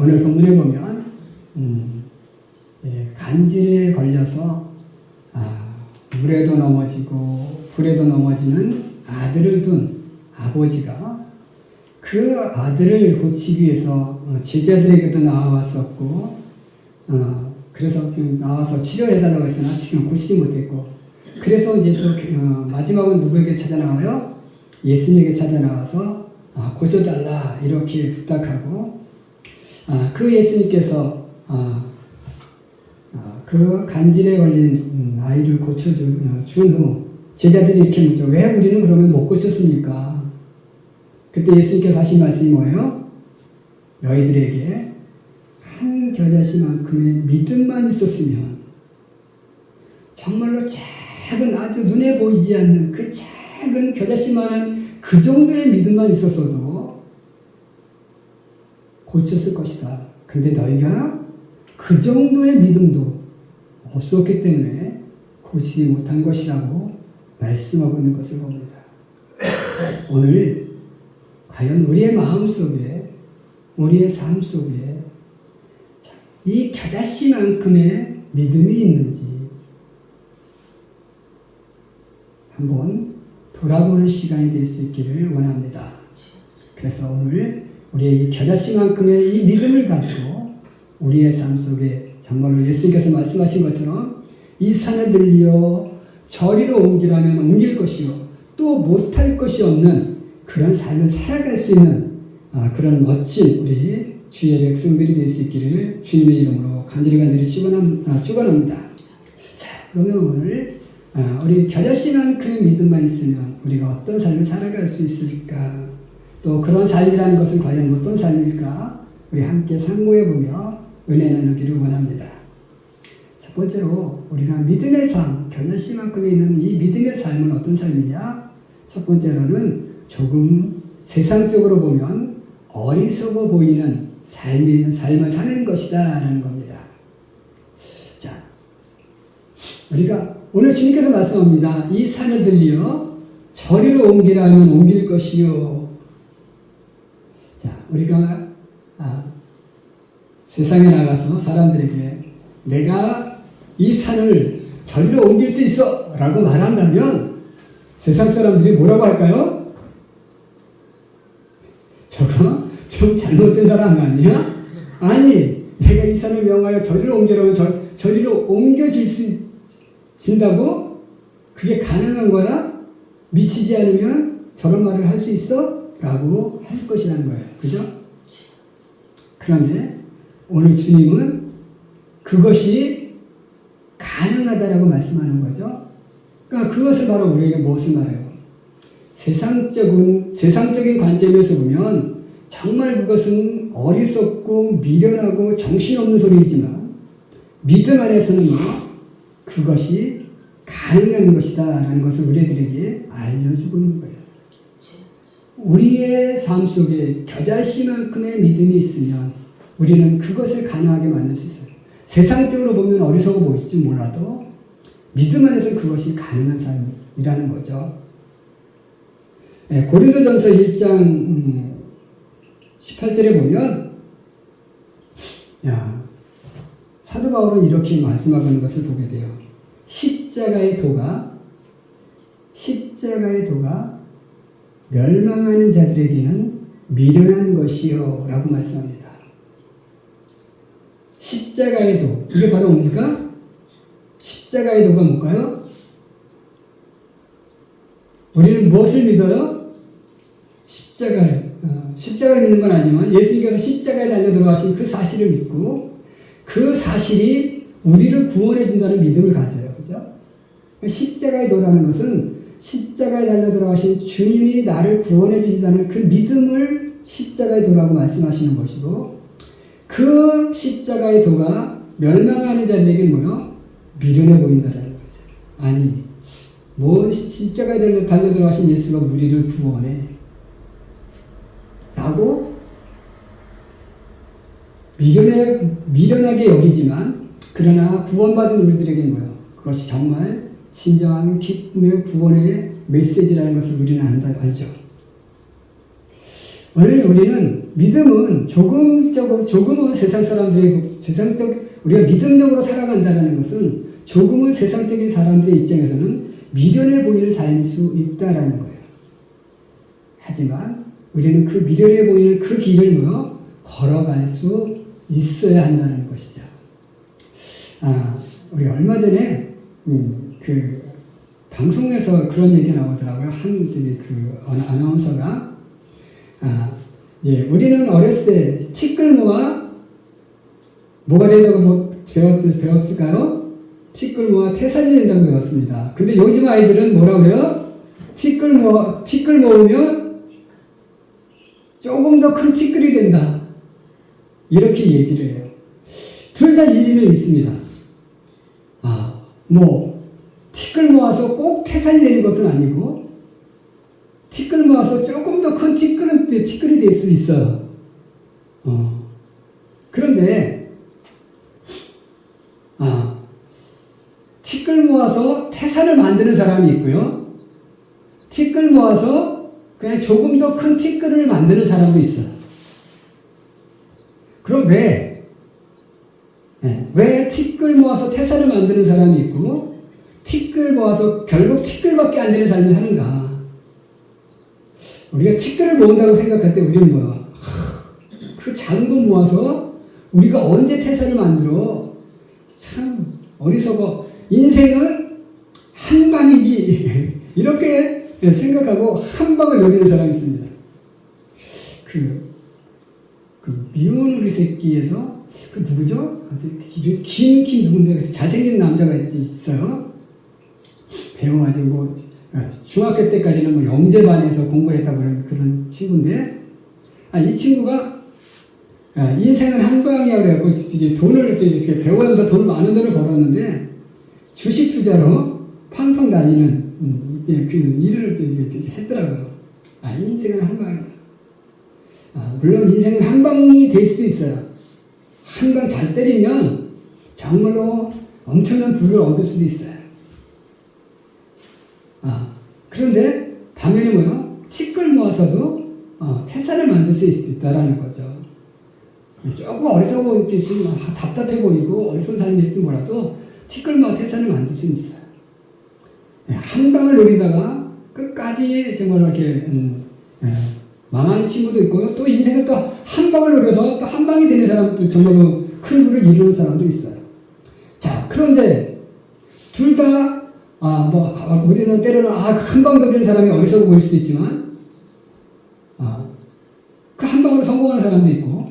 오늘 본문에 보면 간질에 걸려서 물에도 넘어지고 불에도 넘어지는 아들을 둔 아버지가 그 아들을 고치기 위해서 제자들에게도 나와왔었고 그래서 나와서 치료해달라고 했으나 지금 고치지 못했고 그래서 이제 또 마지막은 누구에게 찾아 나와요? 예수님에게 찾아 나와서 고쳐달라 이렇게 부탁하고 그 예수님께서 그 간질에 걸린 아이를 고쳐준 후 제자들이 이렇게 묻죠. 왜 우리는 그러면 못 고쳤습니까? 그때 예수님께서 하신 말씀이 뭐예요? 너희들에게 한 겨자씨만큼의 믿음만 있었으면 정말로 작은 아주 눈에 보이지 않는 그 작은 겨자씨만한 그 정도의 믿음만 있었어도 고쳤을 것이다. 근데 너희가 그 정도의 믿음도 없었기 때문에 고치지 못한 것이라고 말씀하고 있는 것을 봅니다. 오늘 과연 우리의 마음 속에 우리의 삶 속에 이 겨자씨만큼의 믿음이 있는지 한번 돌아보는 시간이 될 수 있기를 원합니다. 그래서 오늘 우리의 이 겨자씨만큼의 이 믿음을 가지고 우리의 삶 속에 정말로 예수님께서 말씀하신 것처럼 이 산을 들려 저리로 옮기라면 옮길 것이요 또 못할 것이 없는 그런 삶을 살아갈 수 있는 그런 멋진 우리 주의 백성들이 될 수 있기를 주님의 이름으로 간절히 축원합니다. 자, 그러면 오늘 우리 겨자씨만큼의 믿음만 있으면 우리가 어떤 삶을 살아갈 수 있을까? 또 그런 삶이라는 것은 과연 어떤 삶일까? 우리 함께 상고해보며 은혜 나누기를 원합니다. 첫 번째로 우리가 믿음의 삶, 겨자씨만큼에 있는 이 믿음의 삶은 어떤 삶이냐? 첫 번째로는 조금 세상적으로 보면 어리석어 보이는 삶을 사는 것이다 라는 겁니다. 자, 우리가 오늘 주님께서 말씀합니다. 이 산을 들려 저리로 옮기라면 옮길 것이요. 자, 우리가 세상에 나가서 사람들에게 내가 이 산을 저리로 옮길 수 있어 라고 말한다면 세상 사람들이 뭐라고 할까요? 저거 좀 잘못된 사람 아니야? 아니, 내가 이 산을 명하여 저리로 옮기라면 저리로 옮겨진다고? 그게 가능한 거야? 미치지 않으면 저런 말을 할 수 있어? 라고 할 것이라는 거예요. 그죠? 그런데 오늘 주님은 그것이 가능하다라고 말씀하는 거죠. 그러니까 그것을 바로 우리에게 무엇을 말해요? 세상적인 관점에서 보면 정말 그것은 어리석고 미련하고 정신없는 소리이지만 믿음 안에서는 그것이 가능한 것이다 라는 것을 우리들에게 알려주고 있는 거예요. 우리의 삶 속에 겨자씨만큼의 믿음이 있으면 우리는 그것을 가능하게 만들 수 있어요. 세상적으로 보면 어리석어 보일지 몰라도 믿음 안에서 그것이 가능한 삶이라는 거죠. 고린도전서 1장 18절에 보면 사도 바울은 이렇게 말씀하고 있는 것을 보게 돼요. 십자가의 도가 멸망하는 자들에게는 미련한 것이요 라고 말씀합니다. 십자가의 도, 이게 바로 뭡니까? 십자가의 도가 뭘까요? 우리는 무엇을 믿어요? 십자가를 믿는 건 아니지만 예수님께서 십자가에 달려 들어가신 그 사실을 믿고 그 사실이 우리를 구원해 준다는 믿음을 가져요. 그죠? 십자가의 도라는 것은 십자가에 달려 들어가신 주님이 나를 구원해 주신다는 그 믿음을 십자가의 도라고 말씀하시는 것이고 그 십자가의 도가 멸망하는 자들에게는 뭐요? 미련해 보인다라는 거죠. 아니, 십자가에 달려 들어가신 예수가 우리를 구원해 라고 미련하게 여기지만 그러나 구원받은 우리들에게는 뭐요? 그것이 정말 진정한 기쁨의 구원의 메시지라는 것을 우리는 알죠. 오늘 우리는 믿음은 조금은 세상 사람들이 우리가 믿음적으로 살아간다는 것은 조금은 세상적인 사람들의 입장에서는 미련해 보이는 삶일 수 있다라는 거예요. 하지만 우리는 그 미련해 보이는 그 길을 걸어갈 수 있어야 한다는 것이죠. 우리 얼마 전에 그 방송에서 그런 얘기 나오더라고요. 아나운서가 우리는 어렸을 때 티끌모아 뭐가 된다고 배웠을까요? 티끌모아 태산이 된다고 배웠습니다. 근데 요즘 아이들은 뭐라고 해요? 티끌 모으면 조금 더 큰 티끌이 된다. 이렇게 얘기를 해요. 둘 다 일리는 있습니다. 티끌 모아서 꼭 태산이 되는 것은 아니고, 티끌 모아서 조금 더 큰 티끌이 될 수 있어요. 그런데, 티끌 모아서 태산을 만드는 사람이 있고요. 티끌 모아서 그냥 조금 더 큰 티끌을 만드는 사람도 있어요. 그럼 왜 티끌 모아서 태산을 만드는 사람이 있고, 티끌 모아서 결국 티끌밖에 안 되는 삶을 사는가? 우리가 티끌을 모은다고 생각할 때 우리는 그 작은 것 모아서 우리가 언제 태산을 만들어? 참 어리석어. 인생은 한 방이지. 이렇게 생각하고 한 방을 노리는 사람이 있습니다. 그 미운 우리 새끼에서 그 누구죠? 김 누군데 잘생긴 남자가 있어요. 배워가지고 중학교 때까지는 영재반에서 공부했다고 그런 친구인데, 이 친구가 인생은 한 방이야 그래갖고 돈을 이렇게 배우면서 많은 돈을 벌었는데 주식 투자로 팡팡 다니는 그 일을 했더라고요. 인생은 한 방이야. 물론 인생은 한 방이 될 수도 있어요. 한 방 잘 때리면 정말로 엄청난 부를 얻을 수도 있어요. 그런데 반면에 티끌 모아서도 태산을 만들 수 있다라는 거죠. 조금 어리석고 지금 답답해 보이고 어리석은 사람이 있으면 뭐라도 티끌 모아 태산을 만들 수 있어요. 한 방을 노리다가 끝까지 정말 이렇게 망하는 친구도 있고요. 또 인생을 또 한 방을 노려서 또 한 방이 되는 사람도 정말로 큰 부를 이루는 사람도 있어요. 자, 그런데 둘 다 우리는 때로는 한 방 노리는 사람이 어리석어 보일 수도 있지만 그 한 방으로 성공하는 사람도 있고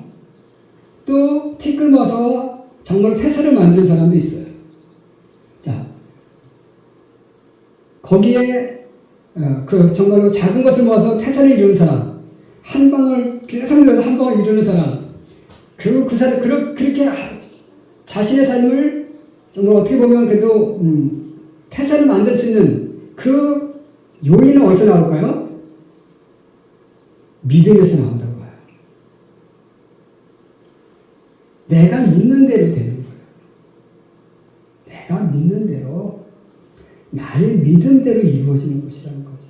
또 티끌 모아서 정말 태산을 만드는 사람도 있어요. 자, 거기에 정말로 작은 것을 모아서 태산을 이루는 사람, 한 방을 계속 늘어서 한 방을 이루는 사람, 그리고 그 사람 그렇게 자신의 삶을 정말 어떻게 보면 그래도 태산을 만들 수 있는 그 요인은 어디서 나올까요? 믿음에서 나온다고 봐요. 내가 믿는 대로 되는 거예요. 내가 믿는 대로 나의 믿음대로 이루어지는 것이라는 거죠.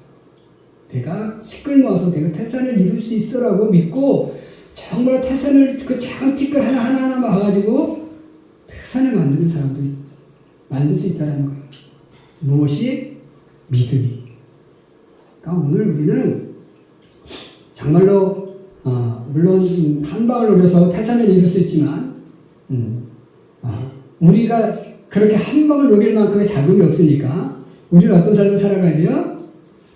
내가 티끌 모아서 내가 태산을 이룰 수 있어라고 믿고 정말 태산을 그 작은 티끌 하나하나 모아가지고 태산을 만드는 사람도 만들 수 있다는 거예요. 무엇이? 믿음이. 그러니까 오늘 우리는 정말로 물론 한 방을 노려서 태산을 이룰 수 있지만 우리가 그렇게 한 방을 노릴 만큼의 자금이 없으니까 우리는 어떤 삶을 살아가야 돼요?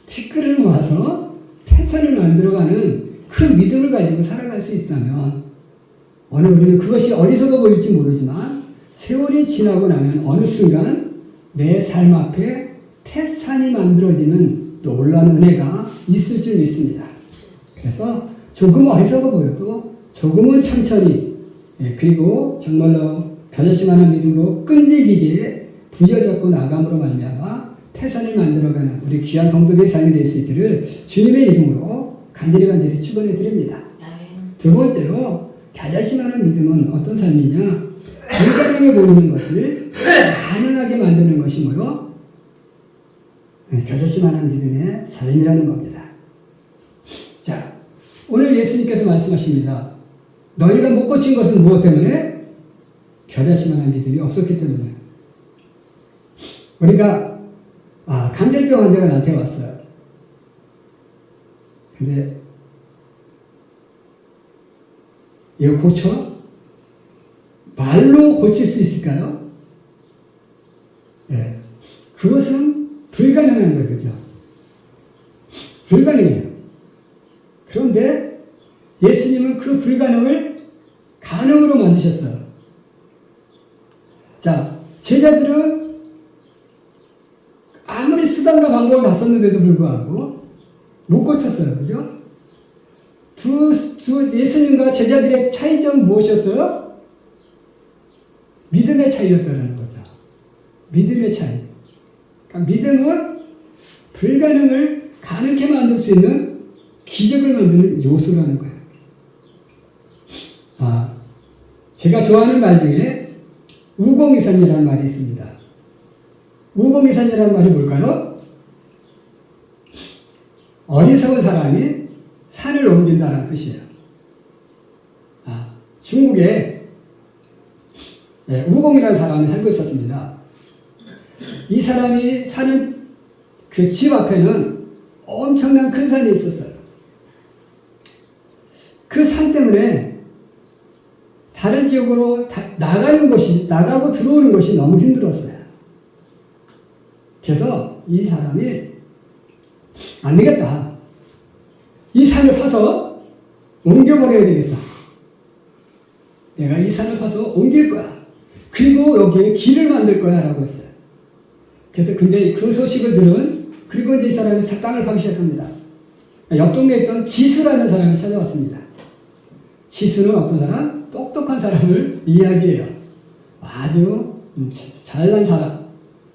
티끌을 모아서 태산을 만들어가는 그 믿음을 가지고 살아갈 수 있다면 오늘 우리는 그것이 어리석어 보일지 모르지만 세월이 지나고 나면 어느 순간 내 삶 앞에 태산이 만들어지는 놀라운 은혜가 있을 줄 믿습니다. 그래서 조금 어리석어 보여도 조금은 천천히 그리고 정말로 변화심하는 믿음으로 끈질기게 부여잡고 나감으로 말미암아 태산을 만들어가는 우리 귀한 성도들의 삶이 될 수 있기를 주님의 이름으로 간절히 축원해 드립니다. 두 번째로 겨자씨만한 믿음은 어떤 삶이냐? 불가능해 보이는 것을 가능하게 만드는 것이 뭐요? 겨자씨만한 믿음의 삶이라는 겁니다. 자, 오늘 예수님께서 말씀하십니다. 너희가 못 고친 것은 무엇 때문에? 겨자씨만한 믿음이 없었기 때문에. 우리가 간질병 환자가 나한테 왔어요. 근데 이거 고쳐? 말로 고칠 수 있을까요? 예. 그것은 불가능한 거예요. 그죠? 불가능해요. 그런데 예수님은 그 불가능을 가능으로 만드셨어요. 자, 제자들은 아무리 수단과 방법을 다 썼는데도 불구하고 못 고쳤어요. 그죠? 예수님과 제자들의 차이점은 무엇이었어요? 믿음의 차이였다는 거죠. 믿음의 차이. 그러니까 믿음은 불가능을 가능케 만들 수 있는 기적을 만드는 요소라는 거예요. 제가 좋아하는 말 중에 우공이산이라는 말이 있습니다. 우공이산이라는 말이 뭘까요? 어리석은 사람이 산을 옮긴다는 뜻이에요. 중국에 우공이라는 사람이 살고 있었습니다. 이 사람이 사는 그 집 앞에는 엄청난 큰 산이 있었어요. 그 산 때문에 다른 지역으로 나가고 들어오는 것이 너무 힘들었어요. 그래서 이 사람이 안 되겠다. 이 산을 파서 옮겨버려야 되겠다. 내가 이 산을 파서 옮길 거야. 그리고 여기에 길을 만들 거야. 라고 했어요. 그래서 근데 그 소식을 들은, 그리고 이제 이 사람이 땅을 파기 시작합니다. 옆 동네에 있던 지수라는 사람이 찾아왔습니다. 지수는 어떤 사람? 똑똑한 사람을 이야기해요. 아주 잘난 사람.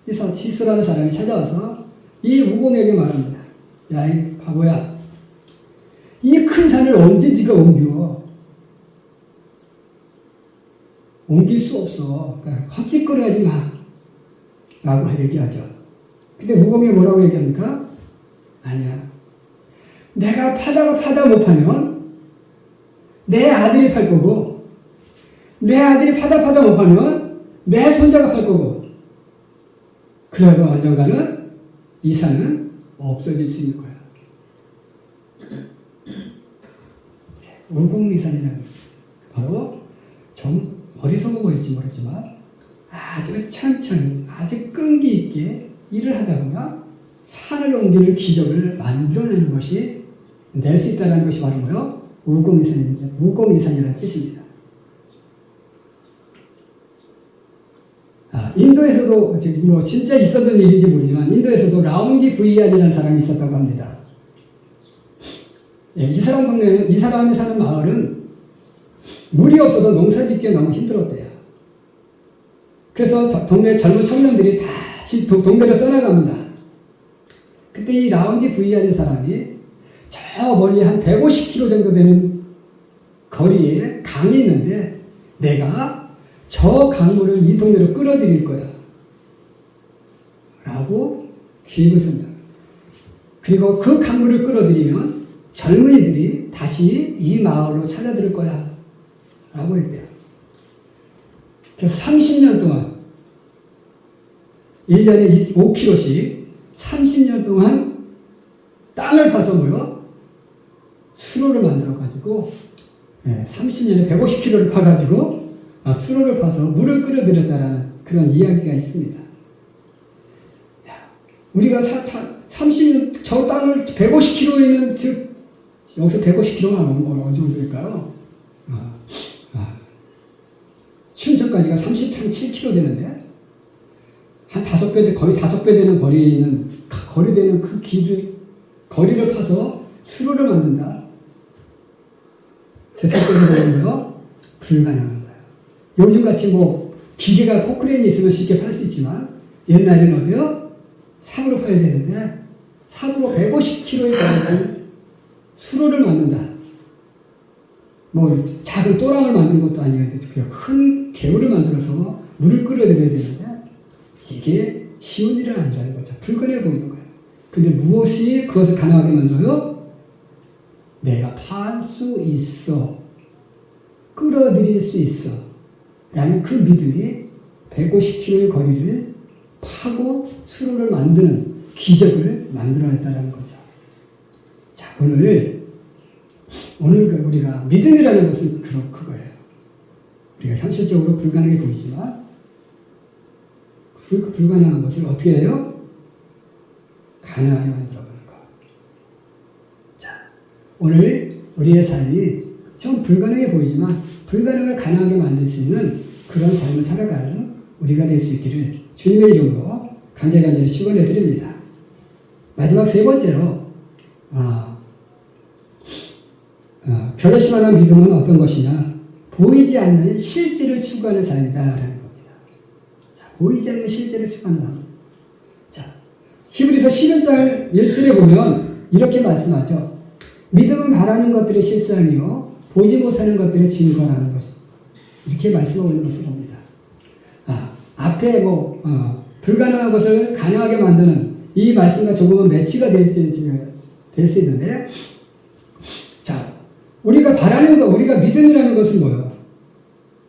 그래서 지수라는 사람이 찾아와서 이 우공에게 말합니다. 야, 이 바보야. 이 큰 산을 언제 네가 옮겨? 옮길 수 없어. 그러니까 헛짓거리하지 마. 라고 얘기하죠. 근데 우공이 뭐라고 얘기합니까? 아니야. 내가 파다 못 파면 내 아들이 팔 거고, 내 아들이 파다 못 파면 내 손자가 팔 거고, 그러고 언젠가는 이 산은 없어질 수 있는 거야. 우공이산이라는 바로 좀 어리석어 보일지 모르지만 아주 천천히 아주 끈기 있게 일을 하다 보면 산을 옮기는 기적을 만들어내는 것이 낼 수 있다는 것이 바로 뭐요? 우공이산이라는 뜻입니다. 인도에서도 뭐 진짜 있었던 일인지 모르지만 인도에서도 라운기 부이안이라는 사람이 있었다고 합니다. 이 사람이 사는 마을은 물이 없어서 농사짓기가 너무 힘들었대요. 그래서 동네 젊은 청년들이 다 동네로 떠나갑니다. 그때 이 라운기 부이안의 사람이 저 멀리 한 150km 정도 되는 거리에 강이 있는데 내가 저 강물을 이 동네로 끌어들일 거야. 라고 계획을 씁니다. 그리고 그 강물을 끌어들이면 젊은이들이 다시 이 마을로 찾아들 거야. 라고 했대요. 그래서 30년 동안 1년에 5km씩 30년 동안 땅을 파서 수로를 만들어가지고 30년에 150km를 파가지고 수로를 파서 물을 끌어들였다라는 그런 이야기가 있습니다. 우리가 30년 저 땅을 150km 있는 즉 여기서 150km가 어느 정도일까요? 춘천까지가 37km 되는데 한 5배, 거의 5배 되는 거리에 있는 거리되는 그 거리를 파서 수로를 만든다. 세상적으로 보는 거요? 불가능한 거예요. 요즘같이 기계가 포크레인이 있으면 쉽게 팔 수 있지만 옛날에는 어디요? 삽으로 파야 되는데 삽으로 150km의 거리를 수로를 만든다. 작은 또랑을 만드는 것도 아니었는데 그냥 큰 개울을 만들어서 물을 끌어들여야 되는데 이게 쉬운 일은 아니라는 거죠. 불가능해 보이는 거예요. 근데 무엇이 그것을 가능하게 만들어요? 내가 살 수 있어. 끌어들일 수 있어. 라는 그 믿음이 150km의 거리를 파고 수로를 만드는 기적을 만들어냈다는 거죠. 자, 오늘 우리가 믿음이라는 것은 그거예요. 우리가 현실적으로 불가능해 보이지만 그 불가능한 것을 어떻게 해요? 가능하게 만들어가는 것. 자, 오늘 우리의 삶이 좀 불가능해 보이지만 불가능을 가능하게 만들 수 있는 그런 삶을 살아가는 우리가 될 수 있기를 주님의 이름으로 간절히 축원해 드립니다. 마지막 세 번째로 결심하는 믿음은 어떤 것이냐? 보이지 않는 실제를 추구하는 삶이다라는 겁니다. 자, 보이지 않는 실제를 추구하는 삶. 자, 히브리서 11장 1절에 보면 이렇게 말씀하죠. 믿음은 바라는 것들의 실상이요 보지 못하는 것들의 증거라는 것. 이렇게 말씀하고 있는 것을 봅니다. 앞에 불가능한 것을 가능하게 만드는 이 말씀과 조금은 매치가 될 수 있는데, 자, 우리가 바라는 것, 우리가 믿음이라는 것은 뭐예요?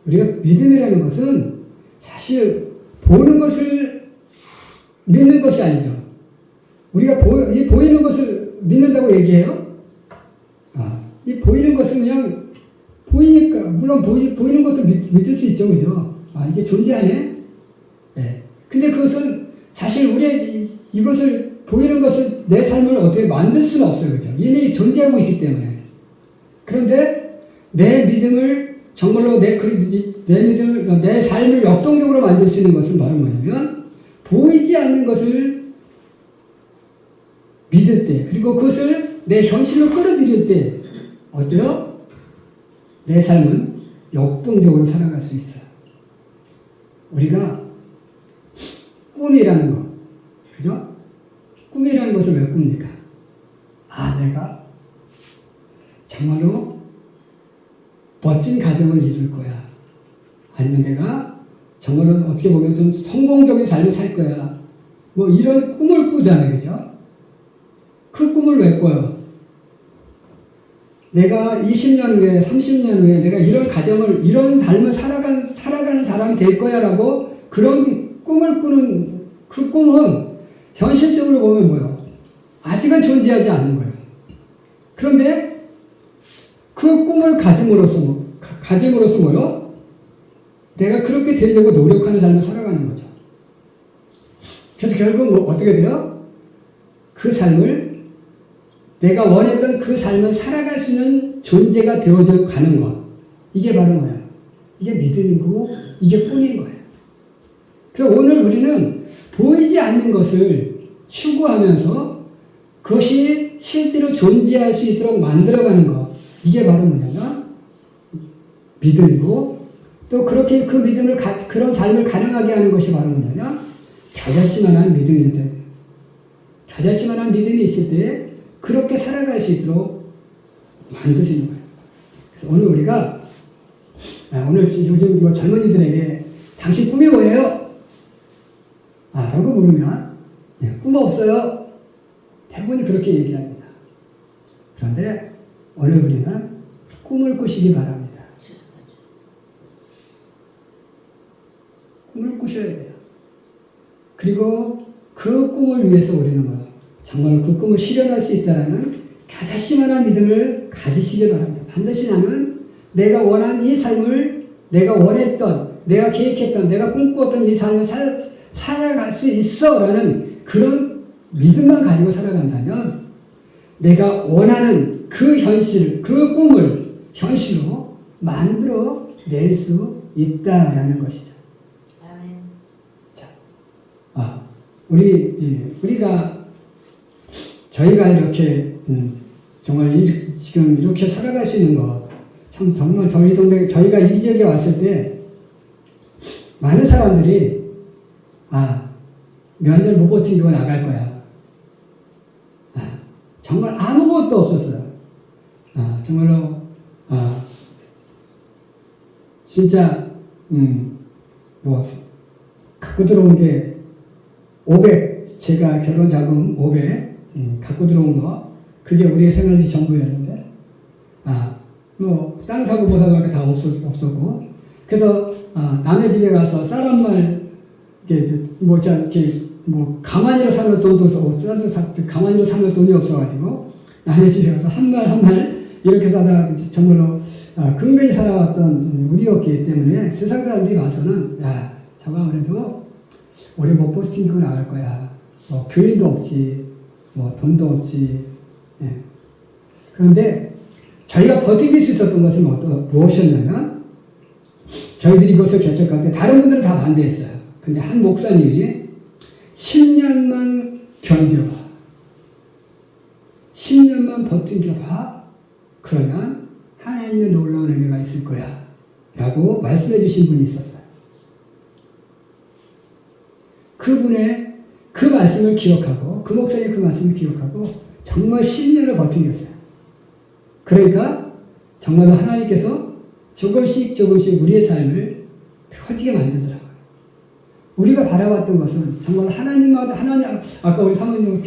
우리가 믿음이라는 것은 사실 보는 것을 믿는 것이 아니죠. 우리가 보이는 것을 믿는다고 얘기해요? 이 보이는 것은 그냥 보이니까, 물론 보이는 것도 믿을 수 있죠, 그죠? 이게 존재하네? 네. 근데 그것은 사실 이것을, 보이는 것을 내 삶을 어떻게 만들 수는 없어요, 그죠? 이미 존재하고 있기 때문에. 그런데 내 믿음을, 정말로 내 믿음을, 내 삶을 역동적으로 만들 수 있는 것은 바로 뭐냐면, 보이지 않는 것을 믿을 때, 그리고 그것을 내 현실로 끌어들일 때, 어때요? 내 삶은 역동적으로 살아갈 수 있어요. 우리가 꿈이라는 것, 그죠? 꿈이라는 것을 왜 꿉니까? 내가 정말로 멋진 가정을 이룰 거야. 아니면 내가 정말로 어떻게 보면 좀 성공적인 삶을 살 거야. 이런 꿈을 꾸잖아요, 그죠? 그 꿈을 왜 꿔요? 내가 20년 후에, 30년 후에 내가 이런 가정을, 이런 삶을 살아가는 사람이 될 거야 라고 그런 꿈을 꾸는 그 꿈은 현실적으로 보면 뭐예요? 아직은 존재하지 않는 거예요. 그런데 그 꿈을 가짐으로써 뭐예요? 내가 그렇게 되려고 노력하는 삶을 살아가는 거죠. 그래서 결국 어떻게 돼요? 그 삶을, 내가 원했던 그 삶을 살아갈 수 있는 존재가 되어져 가는 것. 이게 바로 뭐예요? 이게 믿음이고, 이게 꿈인 거예요. 그래서 오늘 우리는 보이지 않는 것을 추구하면서 그것이 실제로 존재할 수 있도록 만들어가는 것. 이게 바로 뭐냐면 믿음이고, 또 그렇게 그 믿음을, 그런 삶을 가능하게 하는 것이 바로 뭐냐면 겨자씨만한 믿음인데, 겨자씨만한 믿음이 있을 때 그렇게 살아갈 수 있도록 만드시는 거예요. 그래서 오늘 우리가, 오늘 요즘 젊은이들에게 당신 꿈이 뭐예요? 라고 물으면, 꿈 없어요. 대부분이 그렇게 얘기합니다. 그런데 오늘 우리는 꿈을 꾸시기 바랍니다. 꿈을 꾸셔야 돼요. 그리고 그 꿈을 위해서 우리는 뭐예요? 정말 그 꿈을 실현할 수 있다는 겨자씨만한 믿음을 가지시기 바랍니다. 반드시 나는 내가 원한 이 삶을, 내가 원했던, 내가 계획했던, 내가 꿈꾸었던 이 삶을 살아갈 수 있어 라는 그런 믿음만 가지고 살아간다면 내가 원하는 그 현실, 그 꿈을 현실로 만들어 낼 수 있다라는 것이죠. 자, 저희가 이렇게 정말 지금 이렇게 살아갈 수 있는 것, 참 정말 저희 동네, 저희가 이 지역에 왔을 때 많은 사람들이 몇 년 못 버티고 나갈 거야. 정말 아무것도 없었어요. 정말로 진짜 갖고 들어온 게 500, 제가 결혼 자금 500 갖고 들어온 거, 그게 우리의 생활비 전부였는데 뭐 땅 사고 뭐 사고 다 없었고, 그래서 남의 집에 가서 쌀한말 뭐 가만히로 사는 돈도 없어, 가만히로 사는 돈이 없어가지고 남의 집에 가서 한 말 이렇게 사다가 정말로 근근히 살아왔던 우리였기 때문에 세상 사람들이 와서는 야, 저가 그래도 오래 못 버티고 나갈 거야. 뭐 교인도 없지, 뭐 돈도 없지. 예. 그런데 저희가 버티길 수 있었던 것은 무엇이었냐면, 저희들이 이것을 개척할 때 다른 분들은 다 반대했어요. 근데 한 목사님이 10년만 견뎌봐. 10년만 버텨봐. 그러면 하나님의 놀라운 은혜가 있을 거야. 라고 말씀해 주신 분이 있었어요. 그분의 그 말씀을 기억하고, 그 목사님 그 말씀을 기억하고, 정말 10년을 버티겠어요. 그러니까, 정말로 하나님께서 조금씩 우리의 삶을 커지게 만들더라고요. 우리가 바라봤던 것은 정말 하나님, 아까 우리 사모님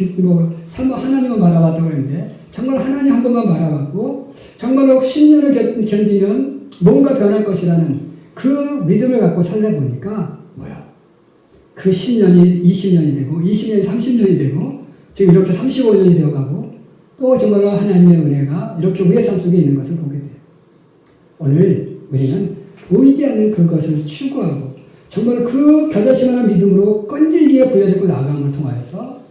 하나님만 바라봤다고 했는데, 정말 하나님 한 번만 바라봤고, 정말로 10년을 견디면 뭔가 변할 것이라는 그 믿음을 갖고 살다 보니까, 그 10년이 20년이 되고, 20년이 30년이 되고, 지금 이렇게 35년이 되어가고, 또 정말로 하나님의 은혜가 이렇게 우리의 삶 속에 있는 것을 보게 돼요. 오늘 우리는 보이지 않는 그것을 추구하고, 정말 그 겨자씨만한 믿음으로 끈질기게 부여잡고 나아감을 통하여서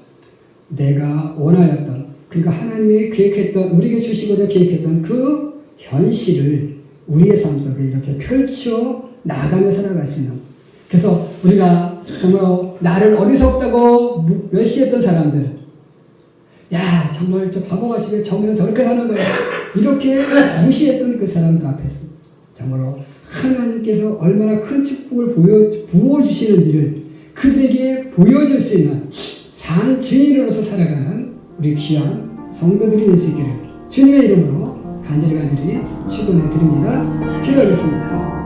내가 원하였던, 그러니까 하나님이 계획했던, 우리에게 주시고자 계획했던 그 현실을 우리의 삶 속에 이렇게 펼쳐 나가며 살아갈 수 있는. 그래서 우리가 정말 나를 어리석다고 멸시했던 사람들, 야 정말 저 바보같이 왜 저기서 저렇게 사는 거야, 이렇게 무시했던 그 사람들 앞에서 정말로 하나님께서 얼마나 큰 축복을 부어주시는지를 그들에게 보여줄 수 있는 산 증인으로서 살아가는 우리 귀한 성도들이 될 수 있기를 주님의 이름으로 간절히 축원해 드립니다. 기도하겠습니다.